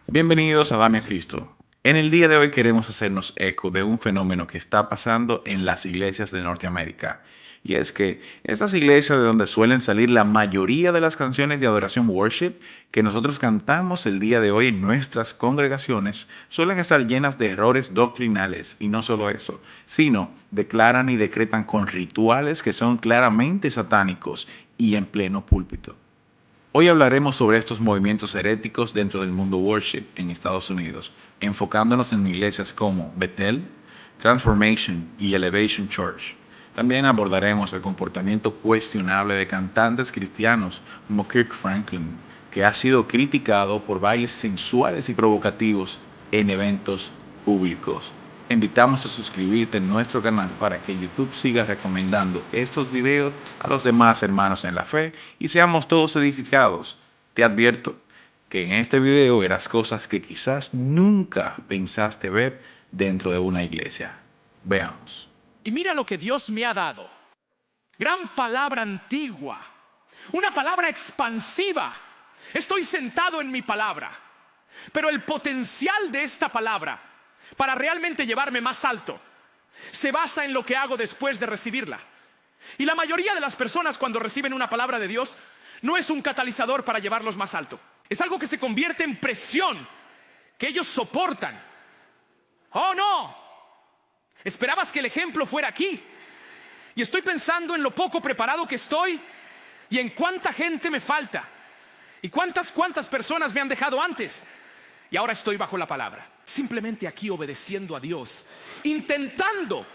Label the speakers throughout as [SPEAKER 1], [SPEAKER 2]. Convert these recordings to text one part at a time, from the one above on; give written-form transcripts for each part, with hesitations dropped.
[SPEAKER 1] Bienvenidos a Dame a Cristo. En el día de hoy queremos hacernos eco de un fenómeno que está pasando en las iglesias de Norteamérica. Y es que estas iglesias de donde suelen salir la mayoría de las canciones de adoración worship que nosotros cantamos el día de hoy en nuestras congregaciones suelen estar llenas de errores doctrinales. Y no solo eso, sino declaran y decretan con rituales que son claramente satánicos y en pleno púlpito. Hoy hablaremos sobre estos movimientos heréticos dentro del mundo worship en Estados Unidos, enfocándonos en iglesias como Bethel, Transformation y Elevation Church. También abordaremos el comportamiento cuestionable de cantantes cristianos como Kirk Franklin, que ha sido criticado por bailes sensuales y provocativos en eventos públicos. Te invitamos a suscribirte en nuestro canal para que YouTube siga recomendando estos videos a los demás hermanos en la fe y seamos todos edificados. Te advierto que en este video verás cosas que quizás nunca pensaste ver dentro de una iglesia. Veamos.
[SPEAKER 2] Y mira lo que Dios me ha dado. Gran palabra antigua. Una palabra expansiva. Estoy sentado en mi palabra. Pero el potencial de esta palabra para realmente llevarme más alto se basa en lo que hago después de recibirla. Y la mayoría de las personas cuando reciben una palabra de Dios no es un catalizador para llevarlos más alto. Es algo que se convierte en presión que ellos soportan. ¡Oh, no! Esperabas que el ejemplo fuera aquí. Y estoy pensando en lo poco preparado que estoy y en cuánta gente me falta. Y cuántas personas me han dejado antes. Y ahora estoy bajo la palabra. Simplemente aquí obedeciendo a Dios. Intentando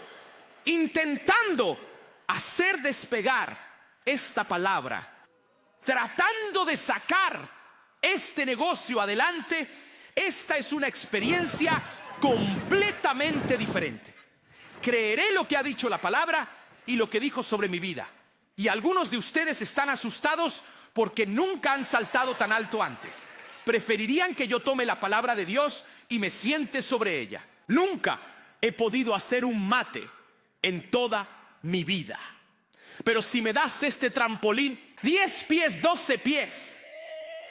[SPEAKER 2] hacer despegar esta palabra. Tratando de sacar este negocio adelante. Esta es una experiencia completamente diferente. Creeré lo que ha dicho la palabra y lo que dijo sobre mi vida. Y algunos de ustedes están asustados porque nunca han saltado tan alto antes. Preferirían que yo tome la palabra de Dios y me siente sobre ella. Nunca he podido hacer un mate en toda mi vida. Pero si me das este trampolín, 10 pies, 12 pies,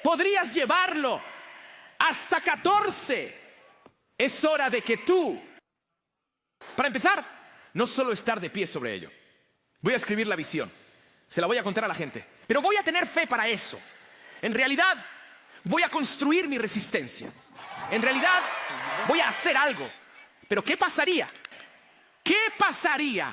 [SPEAKER 2] podrías llevarlo hasta 14. Es hora de que tú, para empezar, no solo estar de pie sobre ello. Voy a escribir la visión. Se la voy a contar a la gente. Pero voy a tener fe para eso. En realidad, voy a construir mi resistencia. En realidad, voy a hacer algo. Pero ¿qué pasaría? ¿Qué pasaría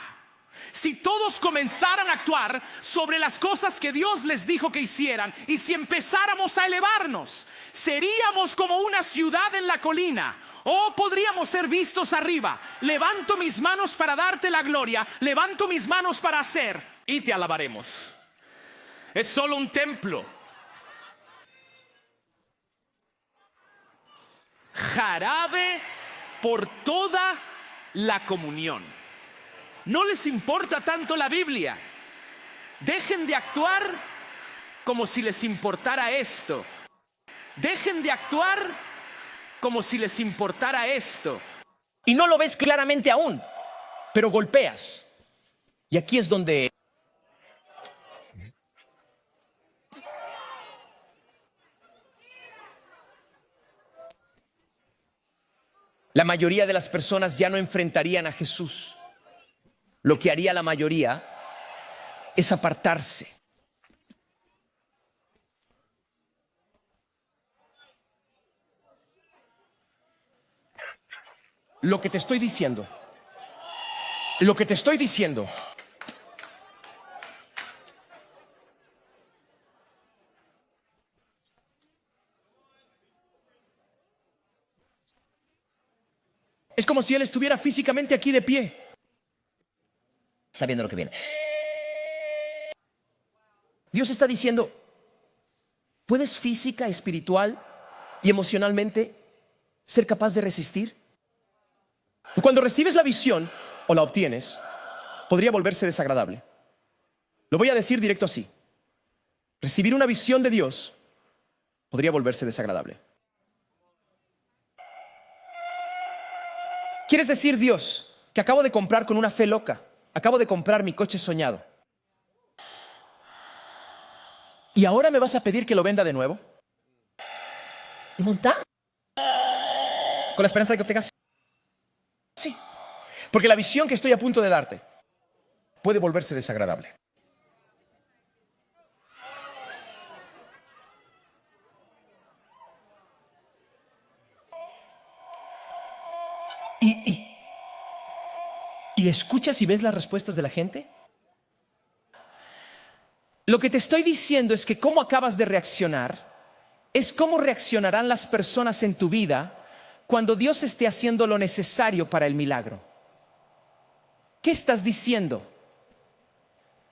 [SPEAKER 2] si todos comenzaran a actuar sobre las cosas que Dios les dijo que hicieran? Y si empezáramos a elevarnos, seríamos como una ciudad en la colina. O podríamos ser vistos arriba. Levanto mis manos para darte la gloria. Levanto mis manos para hacer y te alabaremos. Es solo un templo. Jarabe por toda la comunión. No les importa tanto la Biblia. Dejen de actuar como si les importara esto. Dejen de actuar como si les importara esto.
[SPEAKER 3] Y no lo ves claramente aún, pero golpeas. Y aquí es donde la mayoría de las personas ya no enfrentarían a Jesús. Lo que haría la mayoría es apartarse. Lo que te estoy diciendo es como si Él estuviera físicamente aquí de pie, sabiendo lo que viene. Dios está diciendo, ¿puedes física, espiritual y emocionalmente ser capaz de resistir? Cuando recibes la visión o la obtienes, podría volverse desagradable. Lo voy a decir directo así. Recibir una visión de Dios podría volverse desagradable. ¿Quieres decir, Dios, que acabo de comprar con una fe loca? Acabo de comprar mi coche soñado. ¿Y ahora me vas a pedir que lo venda de nuevo? ¿Y montar? con la esperanza de que obtengas. Sí, porque la visión que estoy a punto de darte puede volverse desagradable. ¿Y escuchas y ves las respuestas de la gente? Lo que te estoy diciendo es que cómo acabas de reaccionar es cómo reaccionarán las personas en tu vida cuando Dios esté haciendo lo necesario para el milagro. ¿Qué estás diciendo?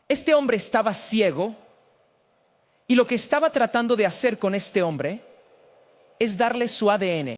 [SPEAKER 3] Este hombre estaba ciego y lo que estaba tratando de hacer con este hombre es darle su ADN.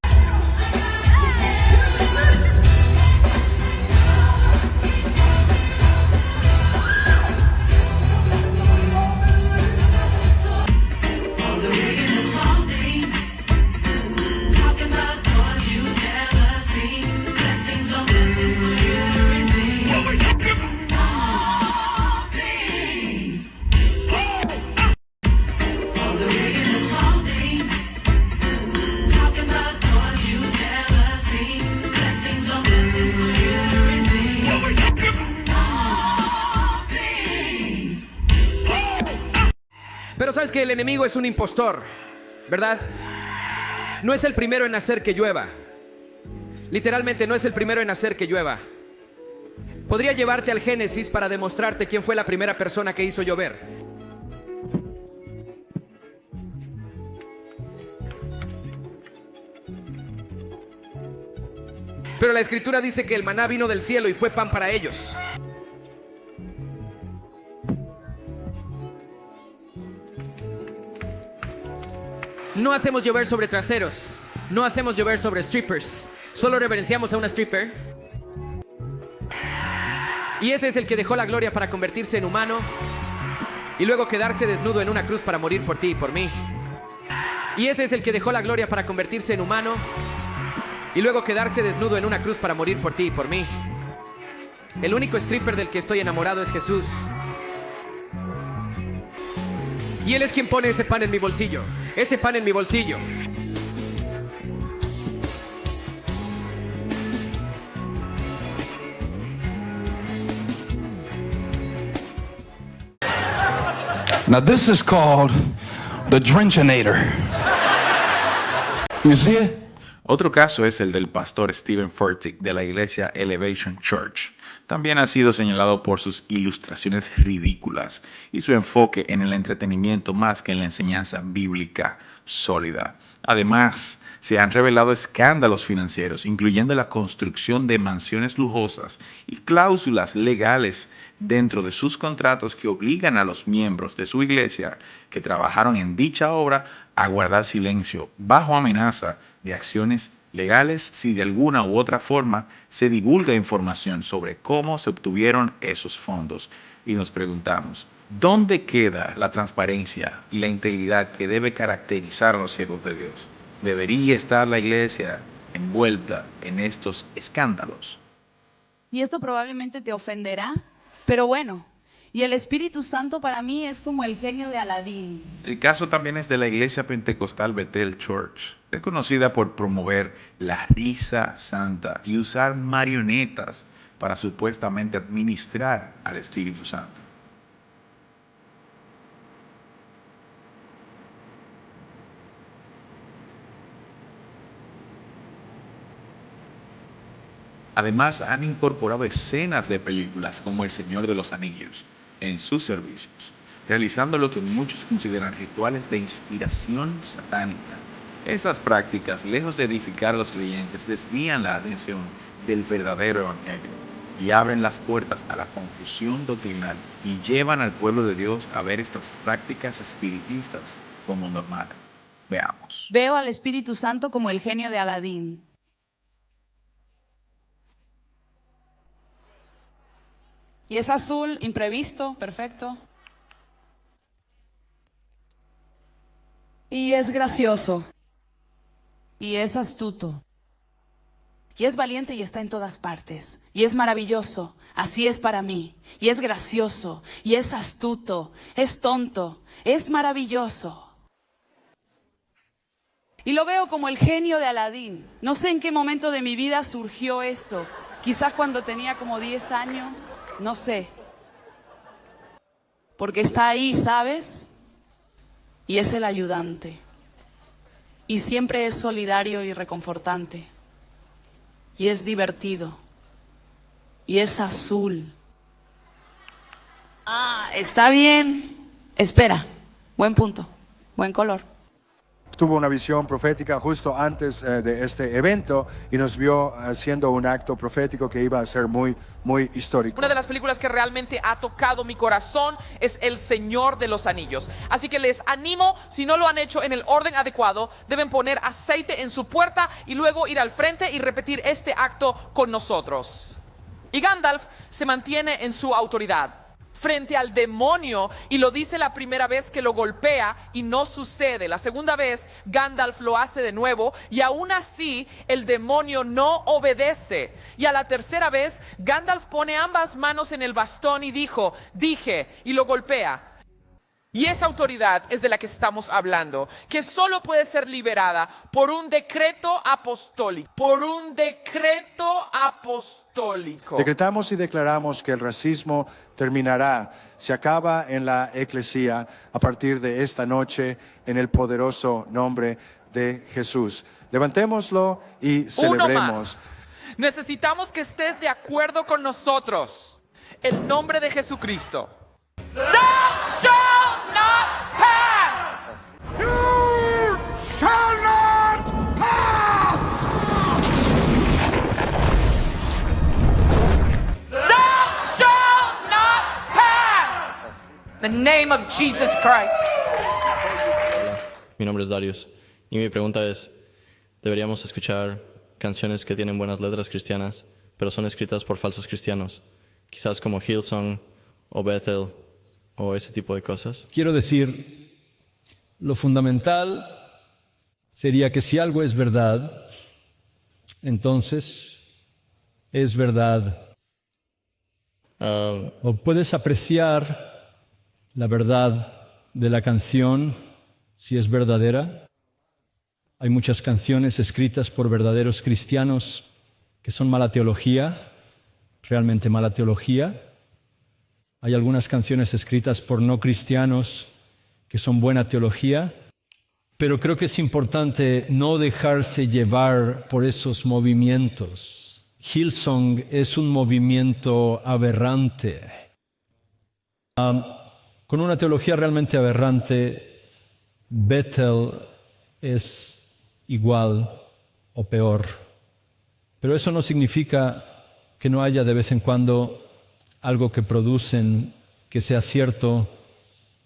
[SPEAKER 2] Pero sabes que el enemigo es un impostor, ¿verdad? No es el primero en hacer que llueva. Literalmente no es el primero en hacer que llueva. Podría llevarte al Génesis para demostrarte quién fue la primera persona que hizo llover. Pero la escritura dice que el maná vino del cielo y fue pan para ellos. No hacemos llover sobre traseros. No hacemos llover sobre strippers. Solo reverenciamos a una stripper. Y ese es el que dejó la gloria para convertirse en humano y luego quedarse desnudo en una cruz para morir por ti y por mí. Y ese es el que dejó la gloria para convertirse en humano y luego quedarse desnudo en una cruz para morir por ti y por mí. El único stripper del que estoy enamorado es Jesús. Y Él es quien pone ese pan en mi bolsillo. Ese pan en mi bolsillo.
[SPEAKER 4] Now this is called the Drenchinator. You see it?
[SPEAKER 1] Otro caso es el del pastor Stephen Furtick de la iglesia Elevation Church. También ha sido señalado por sus ilustraciones ridículas y su enfoque en el entretenimiento más que en la enseñanza bíblica sólida. Además, se han revelado escándalos financieros, incluyendo la construcción de mansiones lujosas y cláusulas legales dentro de sus contratos que obligan a los miembros de su iglesia que trabajaron en dicha obra a guardar silencio bajo amenaza de acciones legales si de alguna u otra forma se divulga información sobre cómo se obtuvieron esos fondos. Y nos preguntamos, ¿dónde queda la transparencia y la integridad que debe caracterizar a los siervos de Dios? ¿Debería estar la iglesia envuelta en estos escándalos?
[SPEAKER 5] Y esto probablemente te ofenderá, pero bueno, y el Espíritu Santo para mí es como el genio de Aladín.
[SPEAKER 1] El caso también es de la iglesia pentecostal Bethel Church. Es conocida por promover la risa santa y usar marionetas para supuestamente administrar al Espíritu Santo. Además, han incorporado escenas de películas como El Señor de los Anillos en sus servicios, realizando lo que muchos consideran rituales de inspiración satánica. Estas prácticas, lejos de edificar a los creyentes, desvían la atención del verdadero evangelio y abren las puertas a la confusión doctrinal y llevan al pueblo de Dios a ver estas prácticas espiritistas como normal. Veamos.
[SPEAKER 5] Veo al Espíritu Santo como el genio de Aladín. Y es azul, imprevisto, perfecto. Y es gracioso. Y es astuto. Y es valiente y está en todas partes. Y es maravilloso. Así es para mí. Y es gracioso. Y es astuto. Es tonto. Es maravilloso. Y lo veo como el genio de Aladín. No sé en qué momento de mi vida surgió eso. Quizás cuando tenía como 10 años, no sé. Porque está ahí, ¿sabes? Y es el ayudante. Y siempre es solidario y reconfortante. Y es divertido. Y es azul. Ah, está bien. Espera. Buen punto. Buen color.
[SPEAKER 6] Tuvo una visión profética justo antes de este evento y nos vio haciendo un acto profético que iba a ser muy, muy histórico.
[SPEAKER 7] Una de las películas que realmente ha tocado mi corazón es El Señor de los Anillos. Así que les animo, si no lo han hecho en el orden adecuado, deben poner aceite en su puerta y luego ir al frente y repetir este acto con nosotros. Y Gandalf se mantiene en su autoridad frente al demonio y lo dice la primera vez que lo golpea y no sucede. La segunda vez Gandalf lo hace de nuevo y aún así el demonio no obedece. Y a la tercera vez Gandalf pone ambas manos en el bastón y dije, y lo golpea. Y esa autoridad es de la que estamos hablando, que solo puede ser liberada por un decreto apostólico. Por un decreto apostólico.
[SPEAKER 6] Decretamos y declaramos que el racismo terminará, se acaba en la Eclesia a partir de esta noche en el poderoso nombre de Jesús. Levantémoslo y celebremos.
[SPEAKER 7] Uno más. Necesitamos que estés de acuerdo con nosotros. El nombre de Jesucristo. Thou shalt not pass.
[SPEAKER 8] You shall not pass.
[SPEAKER 7] Thou shalt not pass. The name of Jesus Christ.
[SPEAKER 9] Mi nombre es Darius y mi pregunta es, ¿deberíamos escuchar canciones que tienen buenas letras cristianas, pero son escritas por falsos cristianos? Quizás como Hillsong o Bethel o ese tipo de cosas.
[SPEAKER 10] Quiero decir, lo fundamental sería que si algo es verdad, entonces es verdad. O puedes apreciar la verdad de la canción si es verdadera. Hay muchas canciones escritas por verdaderos cristianos que son mala teología, realmente mala teología. Hay algunas canciones escritas por no cristianos que son buena teología, pero creo que es importante no dejarse llevar por esos movimientos. Hillsong es un movimiento aberrante. Con una teología realmente aberrante, Bethel es igual o peor. Pero eso no significa que no haya de vez en cuando algo que producen que sea cierto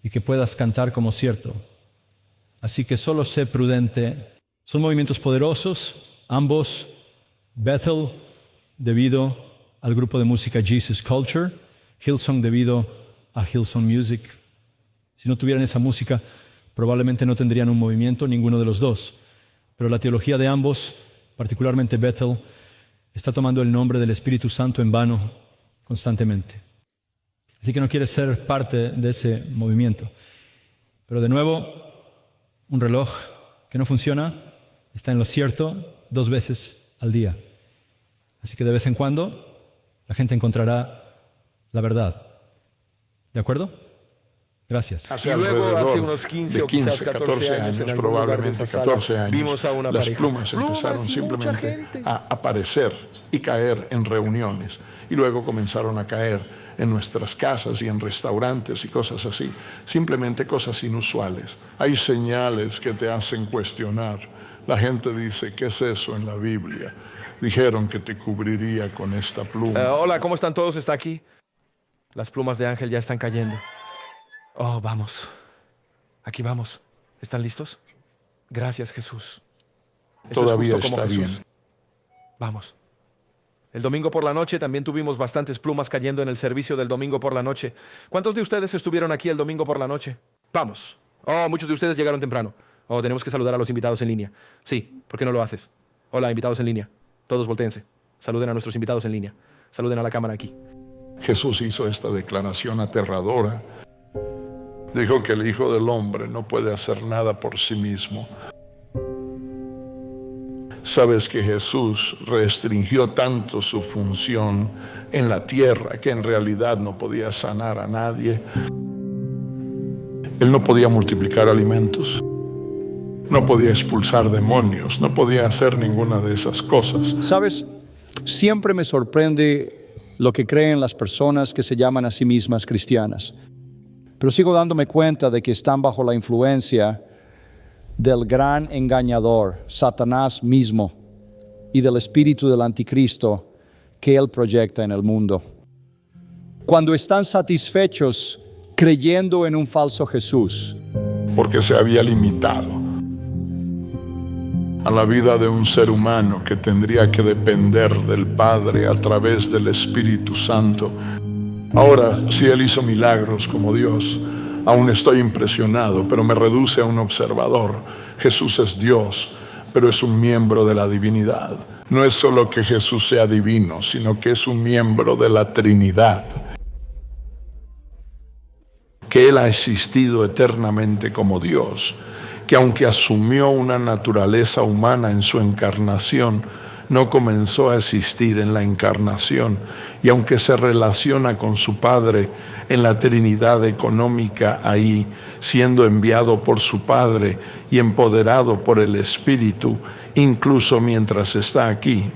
[SPEAKER 10] y que puedas cantar como cierto. Así que solo sé prudente. Son movimientos poderosos, ambos. Bethel debido al grupo de música Jesus Culture, Hillsong debido a Hillsong Music. Si no tuvieran esa música, probablemente no tendrían un movimiento, ninguno de los dos. Pero la teología de ambos, particularmente Bethel, está tomando el nombre del Espíritu Santo en vano constantemente. Así que no quieres ser parte de ese movimiento. Pero de nuevo, un reloj que no funciona está en lo cierto 2 veces al día. Así que de vez en cuando la gente encontrará la verdad. ¿De acuerdo? Gracias.
[SPEAKER 11] Y luego, hace unos 15 o quizás 14 años, en
[SPEAKER 12] probablemente 14 años,
[SPEAKER 11] vimos a una
[SPEAKER 12] las
[SPEAKER 11] pareja.
[SPEAKER 12] plumas empezaron simplemente a aparecer y caer en reuniones. Y luego comenzaron a caer en nuestras casas y en restaurantes y cosas así. Simplemente cosas inusuales. Hay señales que te hacen cuestionar. La gente dice, ¿qué es eso en la Biblia? Dijeron que te cubriría con esta pluma.
[SPEAKER 11] Hola, ¿cómo están todos? ¿Está aquí? Las plumas de Ángel ya están cayendo. Oh, vamos. Aquí vamos. ¿Están listos? Gracias, Jesús. Eso
[SPEAKER 12] Todavía
[SPEAKER 11] es justo como
[SPEAKER 12] está
[SPEAKER 11] Jesús.
[SPEAKER 12] bien.
[SPEAKER 11] Vamos. El domingo por la noche también tuvimos bastantes plumas cayendo en el servicio del domingo por la noche. ¿Cuántos de ustedes estuvieron aquí el domingo por la noche? Vamos. Oh, muchos de ustedes llegaron temprano. Oh, tenemos que saludar a los invitados en línea. Sí, ¿por qué no lo haces? Hola, invitados en línea. Todos voltéense. Saluden a nuestros invitados en línea. Saluden a la cámara aquí.
[SPEAKER 12] Jesús hizo esta declaración aterradora. Dijo que el Hijo del Hombre no puede hacer nada por sí mismo. Sabes que Jesús restringió tanto su función en la tierra que en realidad no podía sanar a nadie. Él no podía multiplicar alimentos, no podía expulsar demonios, no podía hacer ninguna de esas cosas.
[SPEAKER 10] ¿Sabes? Siempre me sorprende lo que creen las personas que se llaman a sí mismas cristianas. Pero sigo dándome cuenta de que están bajo la influencia del gran engañador, Satanás mismo, y del espíritu del anticristo que él proyecta en el mundo. Cuando están satisfechos creyendo en un falso Jesús,
[SPEAKER 12] porque se había limitado a la vida de un ser humano que tendría que depender del Padre a través del Espíritu Santo. Ahora, si Él hizo milagros como Dios, aún estoy impresionado, pero me reduce a un observador. Jesús es Dios, pero es un miembro de la divinidad. No es solo que Jesús sea divino, sino que es un miembro de la Trinidad. Que Él ha existido eternamente como Dios, que aunque asumió una naturaleza humana en su encarnación, no comenzó a existir en la encarnación, y aunque se relaciona con su Padre en la Trinidad económica ahí, siendo enviado por su Padre y empoderado por el Espíritu, incluso mientras está aquí.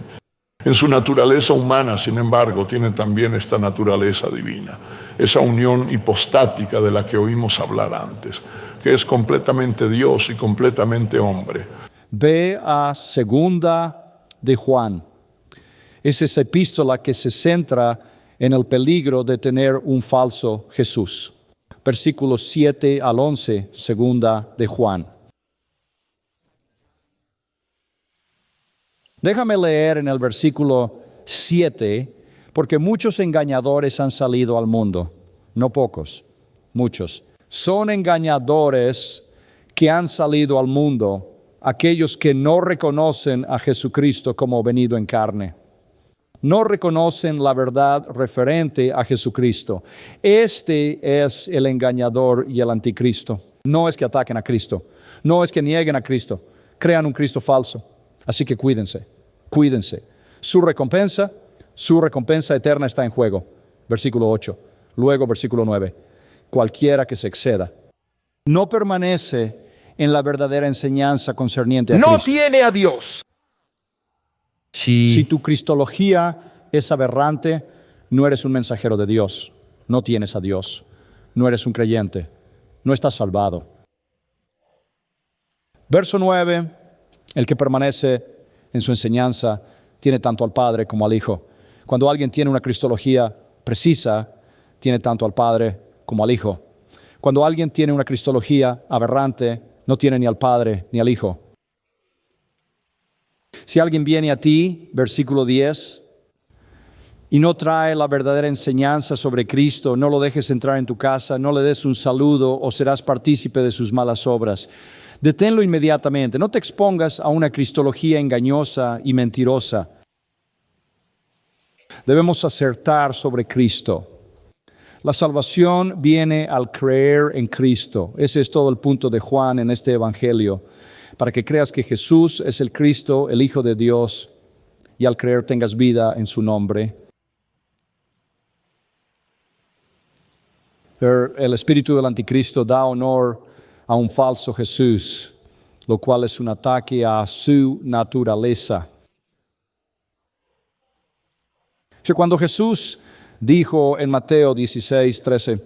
[SPEAKER 12] En su naturaleza humana, sin embargo, tiene también esta naturaleza divina, esa unión hipostática de la que oímos hablar antes, que es completamente Dios y completamente hombre.
[SPEAKER 10] Ve a Segunda de Juan. Es esa epístola que se centra en el peligro de tener un falso Jesús. Versículos 7 al 11, Segunda de Juan. Déjame leer en el versículo 7, porque muchos engañadores han salido al mundo. No pocos, muchos. Son engañadores que han salido al mundo, aquellos que no reconocen a Jesucristo como venido en carne. No reconocen la verdad referente a Jesucristo. Este es el engañador y el anticristo. No es que ataquen a Cristo, no es que nieguen a Cristo, crean un Cristo falso. Así que cuídense, cuídense. Su recompensa eterna está en juego. Versículo 8. Luego versículo 9. Cualquiera que se exceda no permanece en la verdadera enseñanza concerniente a Cristo.
[SPEAKER 11] No tiene a Dios.
[SPEAKER 10] Si tu cristología es aberrante, no eres un mensajero de Dios, no tienes a Dios, no eres un creyente, no estás salvado. Verso 9, el que permanece en su enseñanza tiene tanto al Padre como al Hijo. Cuando alguien tiene una cristología precisa, tiene tanto al Padre como al Hijo. Cuando alguien tiene una cristología aberrante, no tiene ni al Padre ni al Hijo. Si alguien viene a ti, versículo 10, y no trae la verdadera enseñanza sobre Cristo, no lo dejes entrar en tu casa, no le des un saludo o serás partícipe de sus malas obras. Deténlo inmediatamente, no te expongas a una cristología engañosa y mentirosa. Debemos acertar sobre Cristo. La salvación viene al creer en Cristo. Ese es todo el punto de Juan en este evangelio. Para que creas que Jesús es el Cristo, el Hijo de Dios, y al creer tengas vida en su nombre. El espíritu del anticristo da honor a un falso Jesús, lo cual es un ataque a su naturaleza. Cuando Jesús dijo en Mateo 16:13,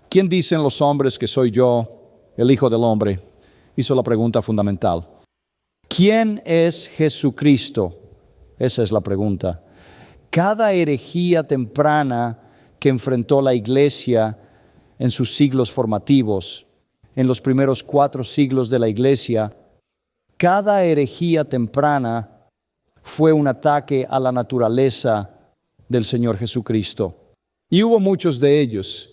[SPEAKER 10] ¿quién dicen los hombres que soy yo, el Hijo del Hombre? Hizo la pregunta fundamental. ¿Quién es Jesucristo? Esa es la pregunta. Cada herejía temprana que enfrentó la iglesia en sus siglos formativos, en los primeros 4 siglos de la iglesia, cada herejía temprana fue un ataque a la naturaleza del Señor Jesucristo. Y hubo muchos de ellos.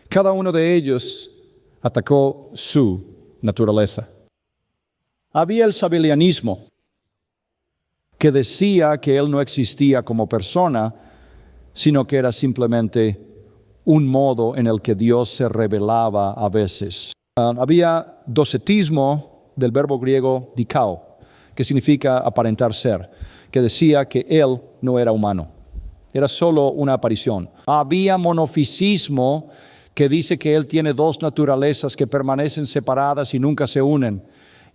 [SPEAKER 10] Cada uno de ellos atacó su naturaleza. Había el sabelianismo, que decía que Él no existía como persona, sino que era simplemente un modo en el que Dios se revelaba a veces. Había docetismo, del verbo griego dikao, que significa aparentar ser, que decía que él no era humano, era solo una aparición. Había monofisismo, que dice que él tiene dos naturalezas que permanecen separadas y nunca se unen.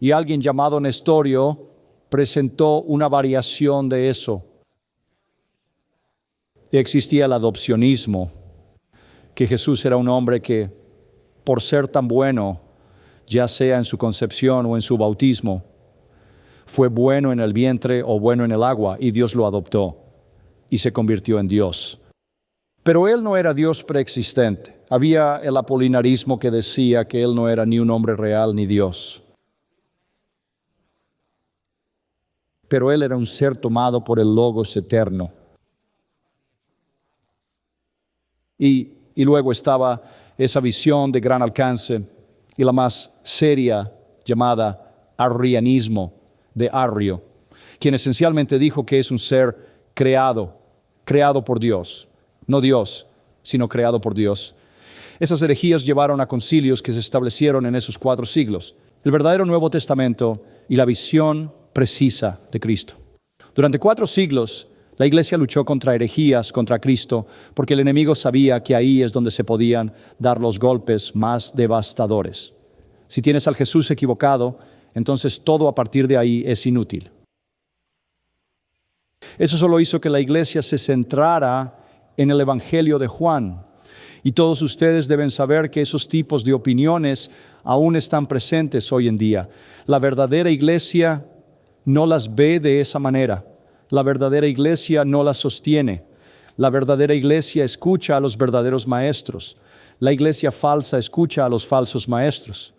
[SPEAKER 10] Y alguien llamado Nestorio presentó una variación de eso. Y existía el adopcionismo, que Jesús era un hombre que, por ser tan bueno, ya sea en su concepción o en su bautismo, fue bueno en el vientre o bueno en el agua, y Dios lo adoptó y se convirtió en Dios. Pero él no era Dios preexistente. Había el apolinarismo que decía que él no era ni un hombre real ni Dios. Pero él era un ser tomado por el Logos eterno. Y luego estaba esa visión de gran alcance y la más seria llamada arrianismo, de Arrio, quien esencialmente dijo que es un ser creado por Dios. No Dios, sino creado por Dios. Esas herejías llevaron a concilios que se establecieron en esos 4 siglos. El verdadero Nuevo Testamento y la visión precisa de Cristo. Durante 4 siglos, la Iglesia luchó contra herejías, contra Cristo, porque el enemigo sabía que ahí es donde se podían dar los golpes más devastadores. Si tienes al Jesús equivocado, entonces todo a partir de ahí es inútil. Eso solo hizo que la Iglesia se centrara en el Evangelio de Juan. Y todos ustedes deben saber que esos tipos de opiniones aún están presentes hoy en día. La verdadera iglesia no las ve de esa manera. La verdadera iglesia no las sostiene. La verdadera iglesia escucha a los verdaderos maestros. La iglesia falsa escucha a los falsos maestros.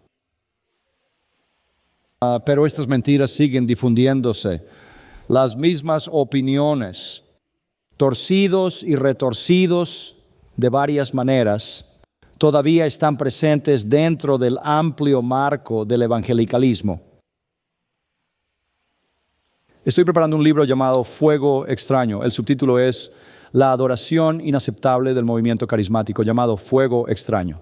[SPEAKER 10] Pero estas mentiras siguen difundiéndose. Las mismas opiniones, torcidos y retorcidos de varias maneras, todavía están presentes dentro del amplio marco del evangelicalismo. Estoy preparando un libro llamado Fuego Extraño. El subtítulo es La adoración inaceptable del movimiento carismático, llamado Fuego Extraño.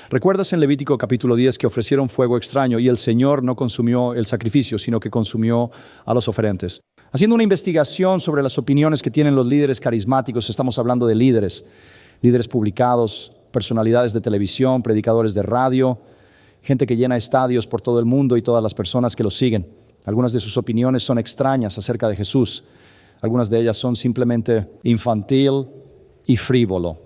[SPEAKER 10] ¿Recuerdas en Levítico capítulo 10 que ofrecieron fuego extraño y el Señor no consumió el sacrificio, sino que consumió a los oferentes? Haciendo una investigación sobre las opiniones que tienen los líderes carismáticos, estamos hablando de líderes publicados, personalidades de televisión, predicadores de radio, gente que llena estadios por todo el mundo y todas las personas que los siguen. Algunas de sus opiniones son extrañas acerca de Jesús. Algunas de ellas son simplemente infantil y frívolo.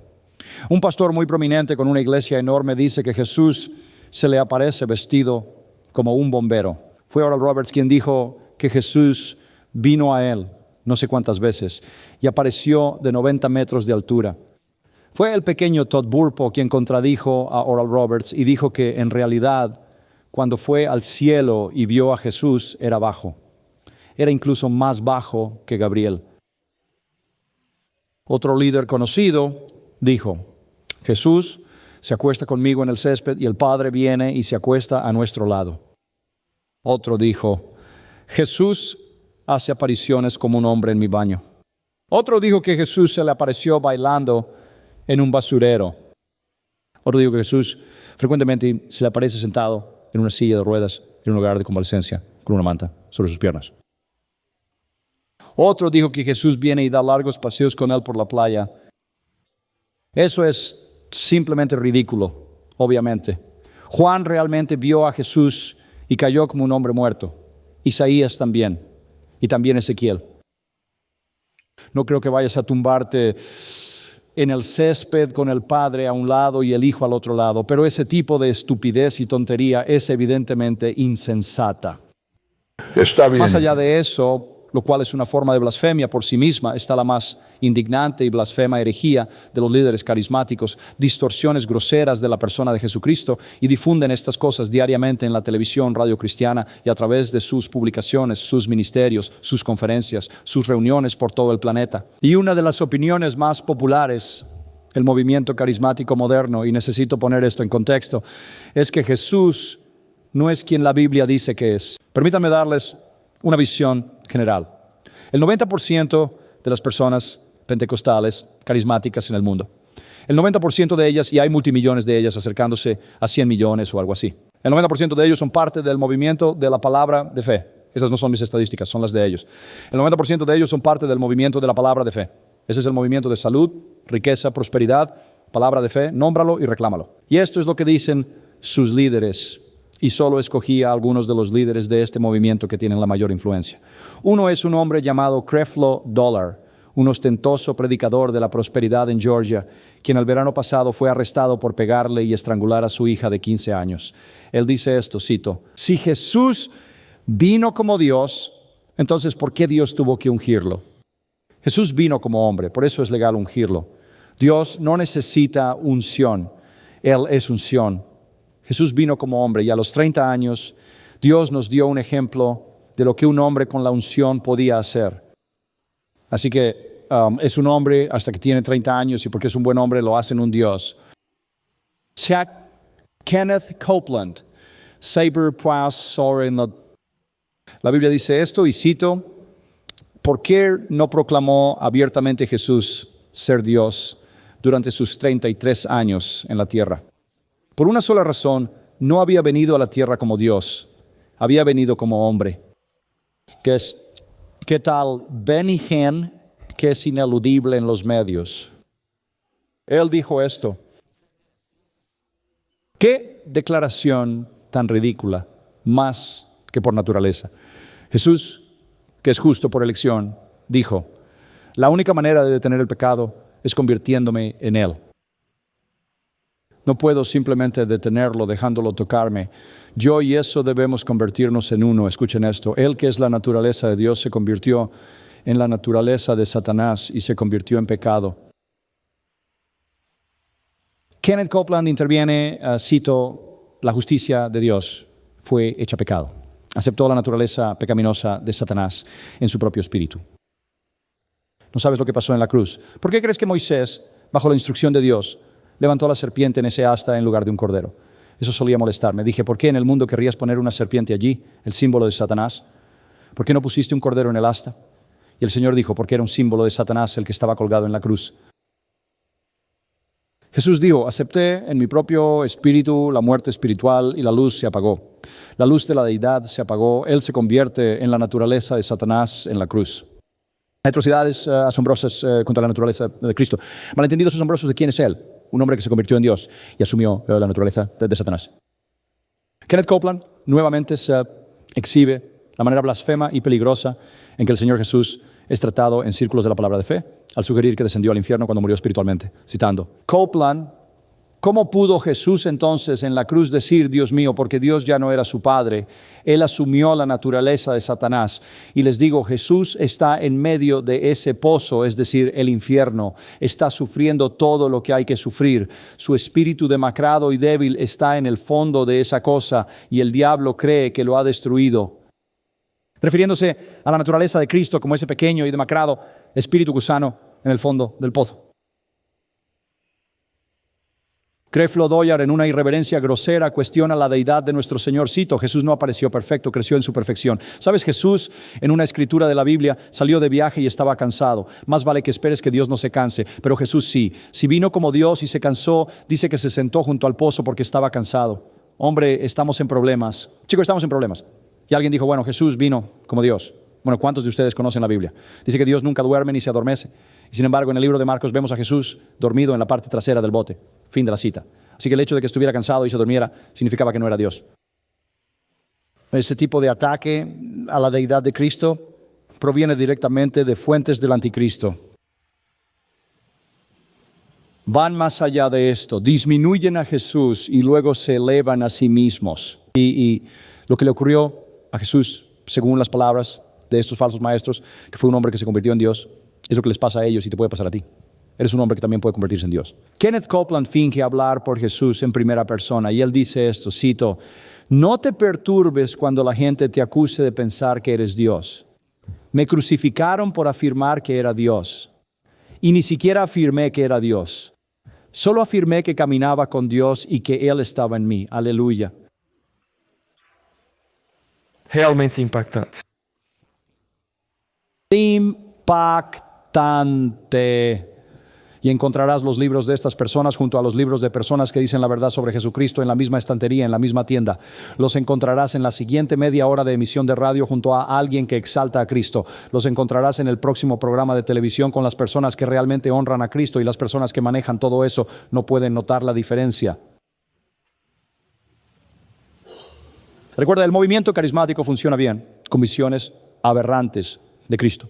[SPEAKER 10] Un pastor muy prominente con una iglesia enorme dice que Jesús se le aparece vestido como un bombero. Fue Oral Roberts quien dijo que Jesús vino a él no sé cuántas veces y apareció de 90 metros de altura. Fue el pequeño Todd Burpo quien contradijo a Oral Roberts y dijo que en realidad cuando fue al cielo y vio a Jesús era bajo. Era incluso más bajo que Gabriel. Otro líder conocido dijo, Jesús se acuesta conmigo en el césped y el Padre viene y se acuesta a nuestro lado. Otro dijo, Jesús hace apariciones como un hombre en mi baño. Otro dijo que Jesús se le apareció bailando en un basurero. Otro dijo que Jesús frecuentemente se le aparece sentado en una silla de ruedas en un lugar de convalecencia con una manta sobre sus piernas. Otro dijo que Jesús viene y da largos paseos con él por la playa. Eso es simplemente ridículo, obviamente. Juan realmente vio a Jesús y cayó como un hombre muerto. Isaías también, y también Ezequiel. No creo que vayas a tumbarte en el césped con el Padre a un lado y el Hijo al otro lado, pero ese tipo de estupidez y tontería es evidentemente insensata.
[SPEAKER 12] Está bien.
[SPEAKER 10] Más allá de eso, lo cual es una forma de blasfemia por sí misma, está la más indignante y blasfema herejía de los líderes carismáticos, distorsiones groseras de la persona de Jesucristo, y difunden estas cosas diariamente en la televisión, radio cristiana y a través de sus publicaciones, sus ministerios, sus conferencias, sus reuniones por todo el planeta. Y una de las opiniones más populares, el movimiento carismático moderno, y necesito poner esto en contexto, es que Jesús no es quien la Biblia dice que es. Permítanme darles una visión general. El 90% de las personas pentecostales, carismáticas en el mundo, el 90% de ellas, y hay multimillones de ellas acercándose a 100 millones o algo así, el 90% de ellos son parte del movimiento de la palabra de fe.
[SPEAKER 13] Esas no son mis estadísticas, son las de ellos. El 90% de ellos son parte del movimiento de la palabra de fe. Ese es el movimiento de salud, riqueza, prosperidad, palabra de fe, nómbralo y reclámalo. Y esto es lo que dicen sus líderes. Y solo escogí a algunos de los líderes de este movimiento que tienen la mayor influencia. Uno es un hombre llamado Creflo Dollar, un ostentoso predicador de la prosperidad en Georgia, quien el verano pasado fue arrestado por pegarle y estrangular a su hija de 15 años. Él dice esto, cito, si Jesús vino como Dios, entonces ¿por qué Dios tuvo que ungirlo? Jesús vino como hombre, por eso es legal ungirlo. Dios no necesita unción, Él es unción. Jesús vino como hombre y a los 30 años Dios nos dio un ejemplo de lo que un hombre con la unción podía hacer. Así que es un hombre hasta que tiene 30 años y porque es un buen hombre lo hacen un Dios. Kenneth Copeland, Saber Price Soren. La Biblia dice esto y cito, ¿por qué no proclamó abiertamente Jesús ser Dios durante sus 33 años en la tierra? Por una sola razón, no había venido a la tierra como Dios, había venido como hombre. ¿Qué tal Benny Hinn, que es ineludible en los medios? Él dijo esto. ¿Qué declaración tan ridícula, más que por naturaleza? Jesús, que es justo por elección, dijo, la única manera de detener el pecado es convirtiéndome en él. No puedo simplemente detenerlo dejándolo tocarme. Yo y eso debemos convertirnos en uno. Escuchen esto. Él que es la naturaleza de Dios se convirtió en la naturaleza de Satanás y se convirtió en pecado. Kenneth Copeland interviene, cito, la justicia de Dios fue hecha pecado. Aceptó la naturaleza pecaminosa de Satanás en su propio espíritu. No sabes lo que pasó en la cruz. ¿Por qué crees que Moisés, bajo la instrucción de Dios, levantó la serpiente en ese asta en lugar de un cordero? Eso solía molestarme. Dije, ¿por qué en el mundo querrías poner una serpiente allí, el símbolo de Satanás? ¿Por qué no pusiste un cordero en el asta? Y el Señor dijo, porque era un símbolo de Satanás el que estaba colgado en la cruz. Jesús dijo, acepté en mi propio espíritu la muerte espiritual y la luz se apagó. La luz de la deidad se apagó. Él se convierte en la naturaleza de Satanás en la cruz. Atrocidades asombrosas contra la naturaleza de Cristo. Malentendidos asombrosos de quién es Él. Un hombre que se convirtió en Dios y asumió la naturaleza de Satanás. Kenneth Copeland nuevamente se exhibe la manera blasfema y peligrosa en que el Señor Jesús es tratado en círculos de la palabra de fe, al sugerir que descendió al infierno cuando murió espiritualmente. Citando, Copeland, ¿cómo pudo Jesús entonces en la cruz decir, Dios mío, porque Dios ya no era su Padre? Él asumió la naturaleza de Satanás. Y les digo, Jesús está en medio de ese pozo, es decir, el infierno. Está sufriendo todo lo que hay que sufrir. Su espíritu demacrado y débil está en el fondo de esa cosa y el diablo cree que lo ha destruido. Refiriéndose a la naturaleza de Cristo como ese pequeño y demacrado espíritu gusano en el fondo del pozo. Creflo Dollar, en una irreverencia grosera, cuestiona la deidad de nuestro Señor. Cito, Jesús no apareció perfecto, creció en su perfección. ¿Sabes? Jesús, en una escritura de la Biblia, salió de viaje y estaba cansado. Más vale que esperes que Dios no se canse, pero Jesús sí. Si vino como Dios y se cansó, dice que se sentó junto al pozo porque estaba cansado. Hombre, estamos en problemas. Chicos, estamos en problemas. Y alguien dijo, bueno, Jesús vino como Dios. Bueno, ¿cuántos de ustedes conocen la Biblia? Dice que Dios nunca duerme ni se adormece. Y sin embargo, en el libro de Marcos vemos a Jesús dormido en la parte trasera del bote. Fin de la cita. Así que el hecho de que estuviera cansado y se durmiera significaba que no era Dios. Ese tipo de ataque a la deidad de Cristo proviene directamente de fuentes del anticristo. Van más allá de esto, disminuyen a Jesús y luego se elevan a sí mismos. Y lo que le ocurrió a Jesús, según las palabras de estos falsos maestros, que fue un hombre que se convirtió en Dios, es lo que les pasa a ellos y te puede pasar a ti. Eres un hombre que también puede convertirse en Dios. Kenneth Copeland finge hablar por Jesús en primera persona y él dice esto, cito, no te perturbes cuando la gente te acuse de pensar que eres Dios. Me crucificaron por afirmar que era Dios y ni siquiera afirmé que era Dios. Solo afirmé que caminaba con Dios y que Él estaba en mí. Aleluya.
[SPEAKER 11] Realmente impactante.
[SPEAKER 13] Impactante. Y encontrarás los libros de estas personas junto a los libros de personas que dicen la verdad sobre Jesucristo en la misma estantería, en la misma tienda. Los encontrarás en la siguiente media hora de emisión de radio junto a alguien que exalta a Cristo. Los encontrarás en el próximo programa de televisión con las personas que realmente honran a Cristo, y las personas que manejan todo eso no pueden notar la diferencia. Recuerda, el movimiento carismático funciona bien con visiones aberrantes de Cristo.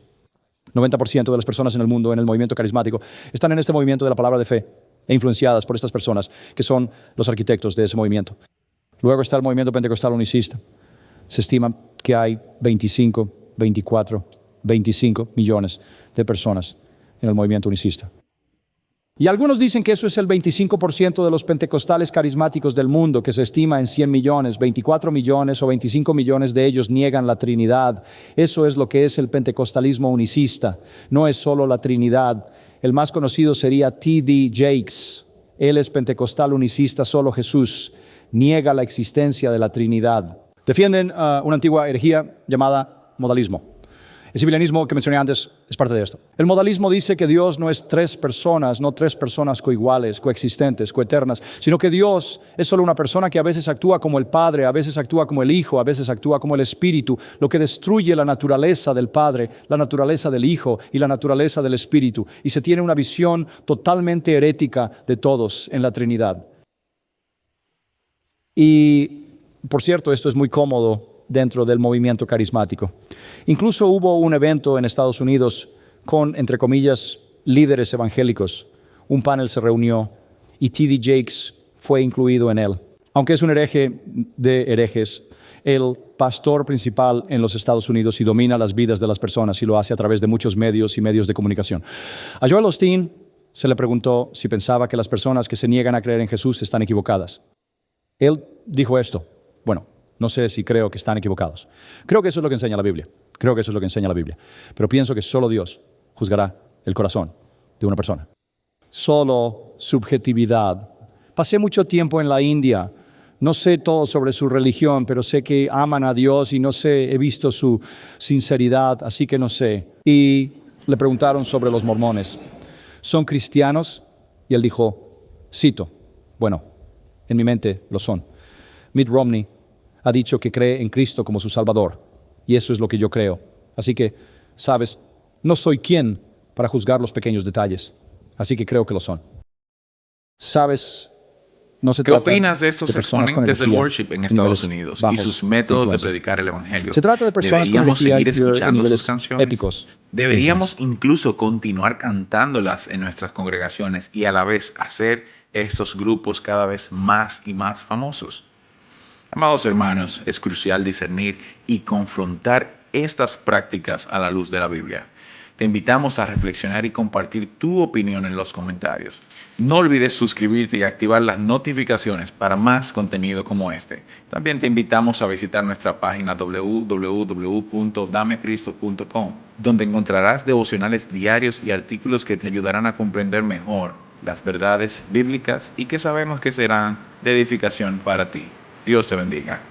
[SPEAKER 13] 90% de las personas en el mundo, en el movimiento carismático, están en este movimiento de la palabra de fe e influenciadas por estas personas que son los arquitectos de ese movimiento. Luego está el movimiento pentecostal unicista. Se estima que hay 25, 24, 25 millones de personas en el movimiento unicista. Y algunos dicen que eso es el 25% de los pentecostales carismáticos del mundo, que se estima en 100 millones, 24 millones o 25 millones de ellos niegan la Trinidad. Eso es lo que es el pentecostalismo unicista. No es solo la Trinidad. El más conocido sería T.D. Jakes. Él es pentecostal unicista, solo Jesús. Niega la existencia de la Trinidad. Defienden una antigua herejía llamada modalismo. El sibilianismo que mencioné antes es parte de esto. El modalismo dice que Dios no es tres personas, no tres personas coiguales, coexistentes, coeternas, sino que Dios es solo una persona que a veces actúa como el Padre, a veces actúa como el Hijo, a veces actúa como el Espíritu, lo que destruye la naturaleza del Padre, la naturaleza del Hijo y la naturaleza del Espíritu. Y se tiene una visión totalmente herética de todos en la Trinidad. Y, por cierto, esto es muy cómodo dentro del movimiento carismático. Incluso hubo un evento en Estados Unidos con, entre comillas, líderes evangélicos. Un panel se reunió y T.D. Jakes fue incluido en él. Aunque es un hereje de herejes, el pastor principal en los Estados Unidos y domina las vidas de las personas y lo hace a través de muchos medios y medios de comunicación. A Joel Osteen se le preguntó si pensaba que las personas que se niegan a creer en Jesús están equivocadas. Él dijo esto: bueno, no sé si creo que están equivocados. Creo que eso es lo que enseña la Biblia. Pero pienso que solo Dios juzgará el corazón de una persona. Solo subjetividad. Pasé mucho tiempo en la India. No sé todo sobre su religión, pero sé que aman a Dios y no sé, he visto su sinceridad, así que no sé. Y le preguntaron sobre los mormones. ¿Son cristianos? Y él dijo, cito, bueno, en mi mente lo son. Mitt Romney ha dicho que cree en Cristo como su Salvador, y eso es lo que yo creo. Así que, sabes, no soy quien para juzgar los pequeños detalles, así que creo que lo son. Sabes, no se
[SPEAKER 1] ¿Qué
[SPEAKER 13] trata
[SPEAKER 1] opinas de estos exponentes del
[SPEAKER 13] energía
[SPEAKER 1] worship en Estados Unidos y sus métodos de predicar el Evangelio?
[SPEAKER 13] Se trata de personas con
[SPEAKER 1] ¿Deberíamos
[SPEAKER 13] energía
[SPEAKER 1] seguir
[SPEAKER 13] en
[SPEAKER 1] escuchando
[SPEAKER 13] niveles
[SPEAKER 1] sus canciones?
[SPEAKER 13] épicos.
[SPEAKER 1] ¿Deberíamos incluso continuar cantándolas en nuestras congregaciones y a la vez hacer estos grupos cada vez más y más famosos? Amados hermanos, es crucial discernir y confrontar estas prácticas a la luz de la Biblia. Te invitamos a reflexionar y compartir tu opinión en los comentarios. No olvides suscribirte y activar las notificaciones para más contenido como este. También te invitamos a visitar nuestra página www.damecristo.com, donde encontrarás devocionales diarios y artículos que te ayudarán a comprender mejor las verdades bíblicas y que sabemos que serán de edificación para ti. Dios te bendiga.